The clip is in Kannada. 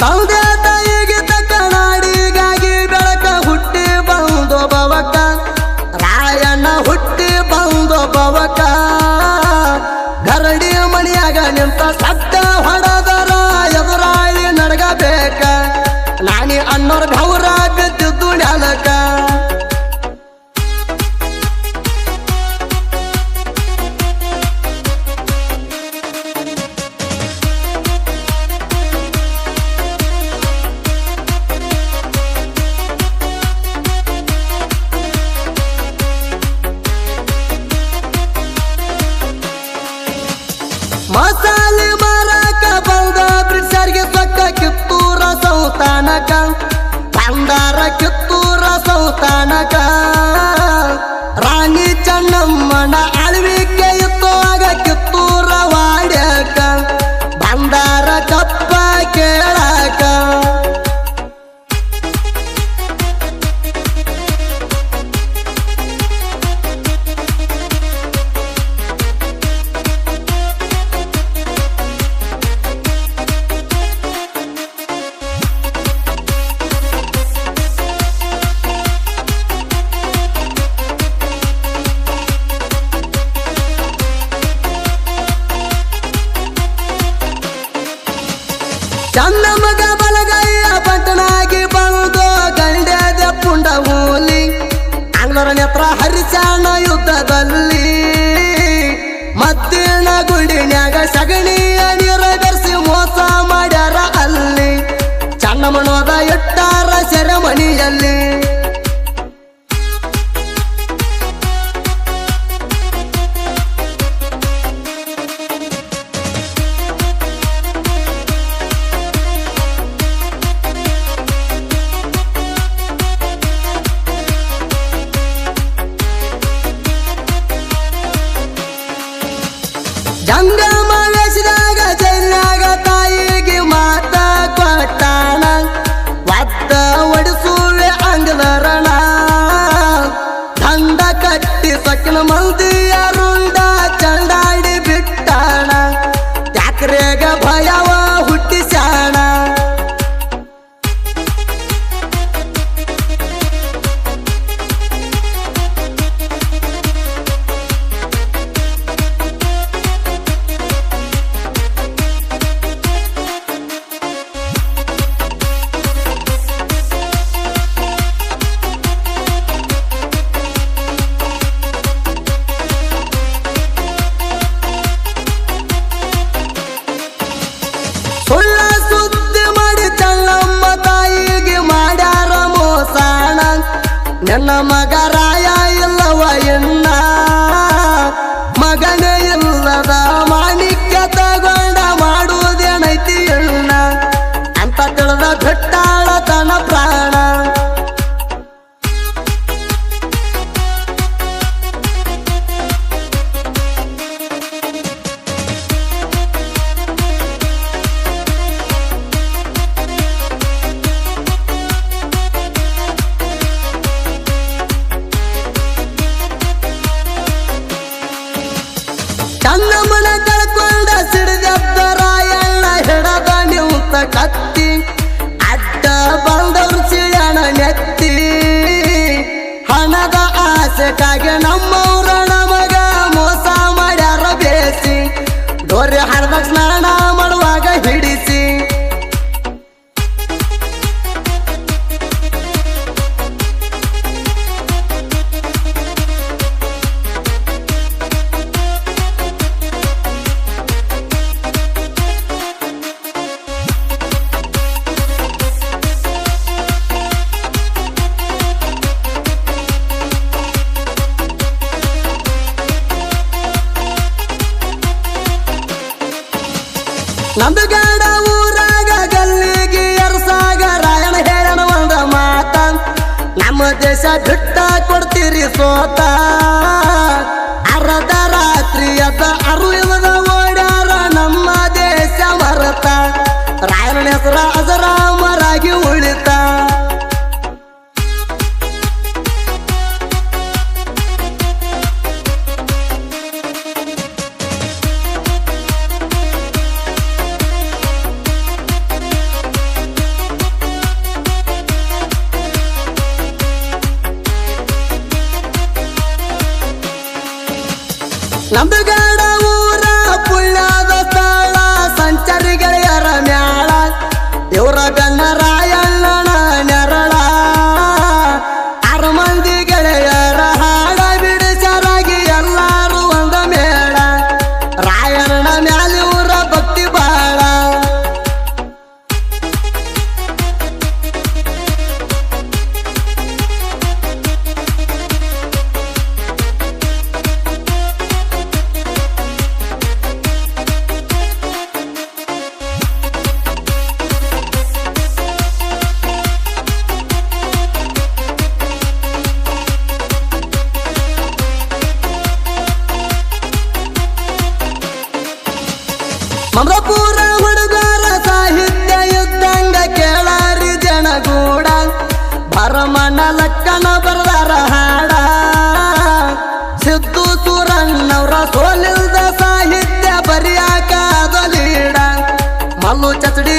ತಂದೆ ತಾಯಿಗೆ ತಕ್ಕ ನಾಡಿಗಾಗಿ ಬೆಳಕ ಹುಟ್ಟಿ ಬಂದು ಬವಕ ರಾಯಣ್ಣ ಹುಟ್ಟಿ ಬಂದು ಬವಕ ಗರಡಿ ಮಣಿಯಾಗ ನಿಂತ ಸಟ್ಟ ಹೊಡೆದರ ಎದುರಾಳಿ ನಡಗಬೇಕ ನಾನಿ ಅನ್ನೋರ್ ಗೌರ ಬಿದ್ದಿದ್ದು ನೆಲಕ ಮಸಾಲೆ ಮಾರಕ ಬಂದ ಬ್ರಿಟಿಷರಿಗೆ ಸೊಕ್ಕ ಕಿತ್ತೂರ ಸಂಸ್ಥಾನಕ ಬಂದಾರ ಕಿತ್ತೂರ ಸಂಸ್ಥಾನಕ ರಾಣಿ ಚೆನ್ನಮ್ಮನ ಆಳ್ವಿಕೆ ಇತ್ತು ಆಗ ಕಿತ್ತೂರ ವಾಡ್ಯಕ ಬಂದಾರ ಕಪ್ಪ ಕೇಳಕ ಚನ್ನಮಗ ಬಲಗೈಯ ಪಟ್ಟಣಾಗಿ ಬಂದು ಗಂಡ್ಯದ ಪುಂಡ ಮೂಲಿ ಆಂಗ್ಲರ ನೇತ್ರ ಹರಿಚಾಣ ಯುದ್ಧದಲ್ಲಿ ಮದ್ದಿನ ಗುಡಿನ್ಯಾಗ ಸಗಣಿಯ ನೀರ ಬೆರೆಸಿ ಮೋಸ ಮಾಡ್ಯಾರ ಅಲ್ಲಿ ಚನ್ನಮ್ಮನೋದ ಇಟ್ಟಾರ ಸೆರೆಮನಿಯಲ್ಲಿ ಜಂಗಮ ವೇಷದಾಗ ಜೈಲ್ಯಾಗ ತಾಯಿಗೆ ಮಾತ ಕೊಟ್ಟಾಣ ಒತ್ತ ಒಡಿಸುವೆ ಅಂಗದರಣ ದಂಡ ಕಟ್ಟಿ ಸೊಕ್ಕಿನ ಮಂದಿಯ ರುಂಡ ಚಂಡಾಡಿ ಬಿಟ್ಟಾಣ ತ್ಯಾಕ್ರೇಗ ಭಯವ ಹುಟ್ಟಿಸ್ಯಾಣ ಸುಳ್ಳ ಸುದ್ದಿ ಮಾಡಿ ಚನ್ನಮ್ಮ ತಾಯಿಗೆ ಮಾಡ್ಯಾರ ಮೋಸಾಣ ನನ್ನ ಮಗ ರಾಯ ಇಲ್ಲವ ಎನ್ನ ಮಗನೇ ಇಲ್ಲದ ಮಾಣಿಕ್ಯ ತಗೊಂಡ ಮಾಡುವುದೇನೈತಿ ಎಣ್ಣ ಅಂತ ತಿಳಿದ ಬಿಟ್ಟಾಳ ತನ್ನ ಪ್ರಾಣ ಚನ್ನಮ್ಮನ ಕಳ್ಕೊಂಡ ಸಿಡಿದದ್ದ ರಾಯಣ್ಣ ಹಿಡದ ನಿಂತ ಕತ್ತಿ ಅಡ್ಡ ಬಂದವ್ರು ಸಿಳ್ಯಾಣ ನೆತ್ತಿ ಹಣದ ಆಸೆಗಾಗಿ ನಮ್ಮವ್ರ ನಮಗ ಮೋಸ ಮಾಡ್ಯಾರ ಬೇಸಿ ಡೋರಿ ಹಣದ ಸ್ನಾನ ಮಾಡುವಾಗ ಹಿಡಿಸಿ ನಂದಗಡ ಊರಾಗ ಗಲ್ಲಿಗೆ ಎರಸಾಗ ರಾಯಣ ಹೇಳಣ ಒಂದ ಮಾತ ನಮ್ಮ ದೇಶ ಬಿಟ್ಟ ಕೊಡ್ತೀರಿ ಸೋತ ಅರ್ಧ ರಾತ್ರಿ ಅದ ಅರುಳದ ಓಡ್ಯಾರ ನಮ್ಮ ದೇಶ ಮರತ ರಾಯಣ ಹೆಸರ ಅಜರಾಮರಾಗಿ ಉಳಿತ ಶರಣ ಮ್ಯಾಲಿ ಊರ ಭಕ್ತಿ ಬಾಳ ಮಮದಾಪುರ ಹುಡುಗರ ಸಾಹಿತ್ಯ ಇದ್ದಂಗ ಕೇಳಾರಿ ಜನಗೂಡ ಭರಮನ ಲಕ್ಕನ ಬರದಾರ ಹಾಡ ಸಿದ್ದು ಸೂರಣ್ಣವ್ರ ಸೋಲಿಲ್ದ ಸಾಹಿತ್ಯ ಬರಿಯಾಕ ಅದಲೀಡ ಮಲ್ಲು ಚಚಡಿ